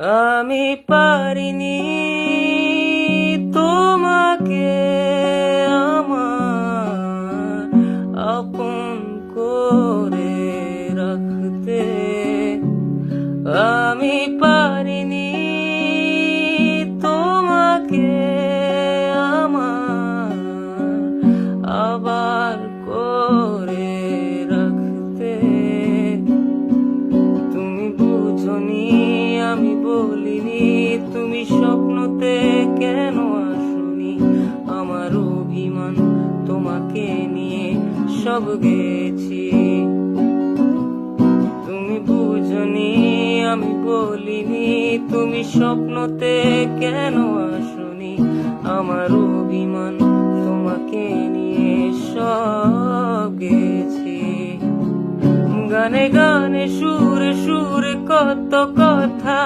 আমি পারিনি তোমাকে আমার আপন করে রাখতে। আমি পারিনি তোমাকে আমার আবার করে রাখতে। তুমি বুঝনি আমি বলিনি, তুমি স্বপ্নতে কেন আসনি? আমার অভিমান তোমাকে নিয়ে সব গেছি। তুমি বুঝনি আমি বলিনি, তুমি স্বপ্নতে কেন আসনি? আমার অভিমান তোমাকে নিয়ে সব গেছি। গানে গানে সুরে সুরে কত কথা